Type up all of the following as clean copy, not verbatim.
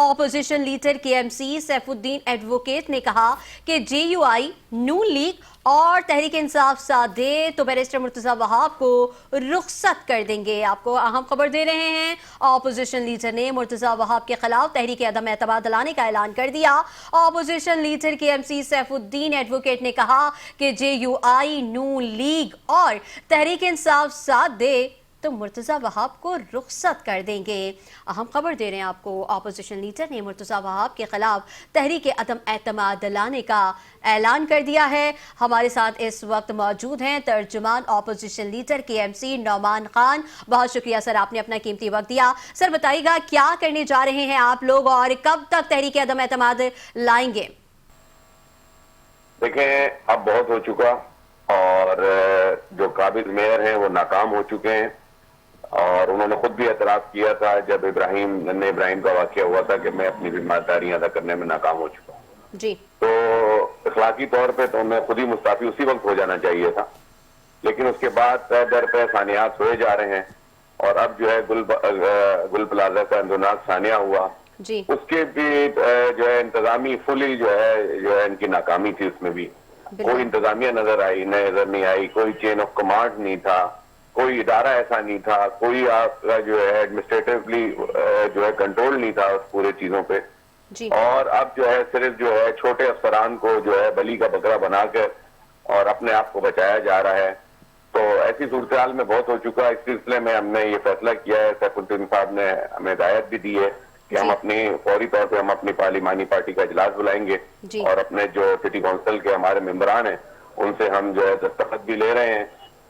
Opposition leader KMC Saifuddin advocate ने कहा कि JUI, नून लीग और तहरीक इंसाफ साथ दे तो बैरिस्टर मुर्तजा वहाब को रुखसत कर देंगे। आपको अहम खबर दे रहे हैं, ऑपोजिशन लीडर ने मुर्तजा वहाब के खिलाफ तहरीक अदम एतमाद दिलाने का ऐलान कर दिया। Opposition leader KMC Saifuddin advocate ने कहा कि JUI, नून लीग और तहरीक इंसाफ साथ दे तो मुर्तजा वहाब को रुखसत कर देंगे। अहम खबर दे रहे हैं आपको, ऑपोजिशन लीडर ने मुर्तजा वहाब के खिलाफ तहरीक अदम एतमाद दिलाने का ऐलान कर दिया है। हमारे साथ इस वक्त मौजूद हैं तर्जुमान opposition leader KMC Nauman Khan. बहुत शुक्रिया सर, आपने अपना कीमती वक्त दिया। सर बताइएगा क्या करने जा रहे हैं आप लोग और कब तक तहरीक अदम एतमाद लाएंगे? देखें, अब बहुत हो चुका और जो काबिल मेयर हैं वो नाकाम हो चुके हैं और उन्होंने खुद भी एतराफ किया था जब इब्राहिम का वाकया हुआ था कि मैं अपनी जिम्मेदारियां अदा करने में नाकाम हो चुका हूं जी। तो इखलाकी तौर पे तो उन्हें खुद ही मुस्ताफी उसी वक्त हो जाना चाहिए था, लेकिन उसके बाद तय दर पे सानियात हुए जा रहे हैं और अब जो है गुल प्लाजा का इंदोनाक सानिया हुआ जी। उसके भी जो है इंतजामी फुली जो है इनकी नाकामी थी। उसमें भी कोई इंतजामिया नजर नहीं आई, कोई चेन ऑफ कमांड नहीं था, कोई इदारा ऐसा नहीं था, कोई आपका जो है एडमिनिस्ट्रेटिवली जो है कंट्रोल नहीं था उस पूरे चीजों पे जी। और अब जो है सिर्फ जो है छोटे अफसरान को जो है बली का बकरा बनाकर और अपने आप को बचाया जा रहा है। तो ऐसी सूरत हाल में बहुत हो चुका है। इस सिलसिले में हमने ये फैसला किया है, सैफुद्दीन साहब ने हमें हिदायत भी दी है कि हम अपनी फौरी तौर पे हम अपनी पार्लिमानी पार्टी का इजलास बुलाएंगे और अपने जो सिटी काउंसिल के हमारे मेंबरान हैं उनसे हम जो है दस्तखत भी ले रहे हैं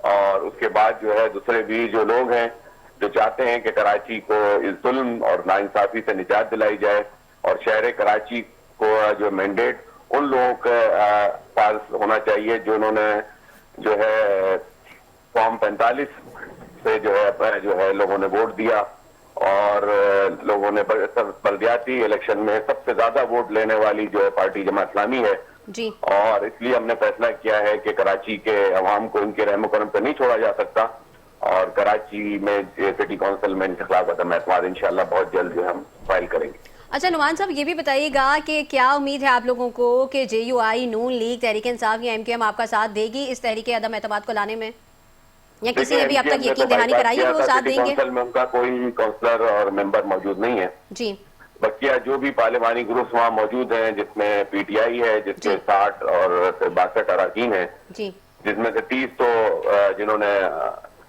और उसके बाद जो है दूसरे भी जो लोग हैं जो चाहते हैं कि कराची को इस जुल्म और नाइंसाफी से निजात दिलाई जाए और शहर कराची को जो मैंडेट उन लोगों के पास होना चाहिए जो उन्होंने जो है फॉर्म 45 से जो है लोगों ने वोट दिया और लोगों ने बल्दियाती इलेक्शन में सबसे ज्यादा वोट लेने वाली जो है पार्टी जमात इस्लामी है जी। और इसलिए हमने फैसला किया है कि कराची के अवाम को इनके रहमो करम पे नहीं छोड़ा जा सकता और कराची में सिटी काउंसिल में इनके खिलाफ अदम एतमाद इंशाल्लाह बहुत जल्द जो हम फाइल करेंगे। अच्छा नुमान साहब, ये भी बताइएगा कि क्या उम्मीद है आप लोगों को कि JUI, नून लीग, तहरीक इंसाफ या MKM आपका साथ देगी इस तहरीक अदम एतमाद को लाने में, या किसी ने भी अब तक यकीन दहानी कराई है वो साथ देंगे? काउंसिल में उनका कोई काउंसलर और मेंबर मौजूद नहीं है जी। बकिया जो भी पार्लिमानी ग्रुप्स वहाँ मौजूद हैं जिसमें PTI है जिसके 60 और 62 अरकान हैं जी, जिसमें से 30 तो जिन्होंने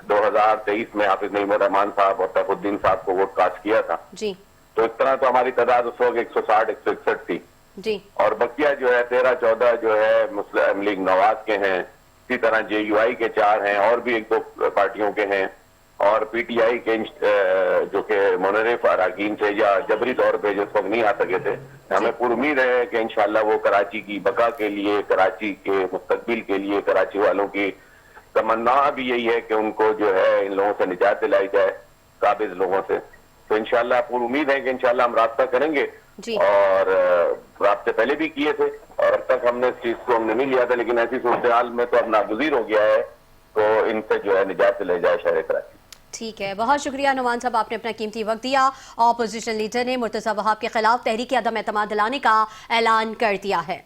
2023 में हाफिज नईम रहमान साहब और सैफुद्दीन साहब को वोट कास्ट किया था जी। तो इस तरह तो हमारी तादाद उस वक्त 160 161 थी जी। और बकिया जो है 13-14 जो है मुस्लिम लीग नवाज के हैं, इसी तरह JUI के 4 हैं और भी 1-2 पार्टियों के हैं और PTI के जो कि मुनरिफ अरकान थे या जबरी तौर पे जिस वक्त नहीं आ सके थे। हमें पूरी उम्मीद है कि इंशाल्लाह वो कराची की बका के लिए, कराची के मुस्तकबिल के लिए, कराची वालों की तमन्ना भी यही है कि उनको जो है इन लोगों से निजात दिलाई जाए, काबिज लोगों से। तो इंशाल्लाह पूरी उम्मीद है कि इंशाल्लाह हम राब्ता करेंगे और राब्ते पहले भी किए थे और अब तक हमने इस चीज को हमने नहीं लिया था, लेकिन ऐसी सूरत हाल में तो अब नागुज़ीर हो गया है तो इनसे जो है निजात दिलाई जाए शहर कराची। ठीक है, बहुत शुक्रिया नुमान साहब, आपने अपना कीमती वक्त दिया। ऑपोजिशन लीडर ने मुर्तजा वहाब के खिलाफ तहरीक अदम एतमाद दिलाने का ऐलान कर दिया है।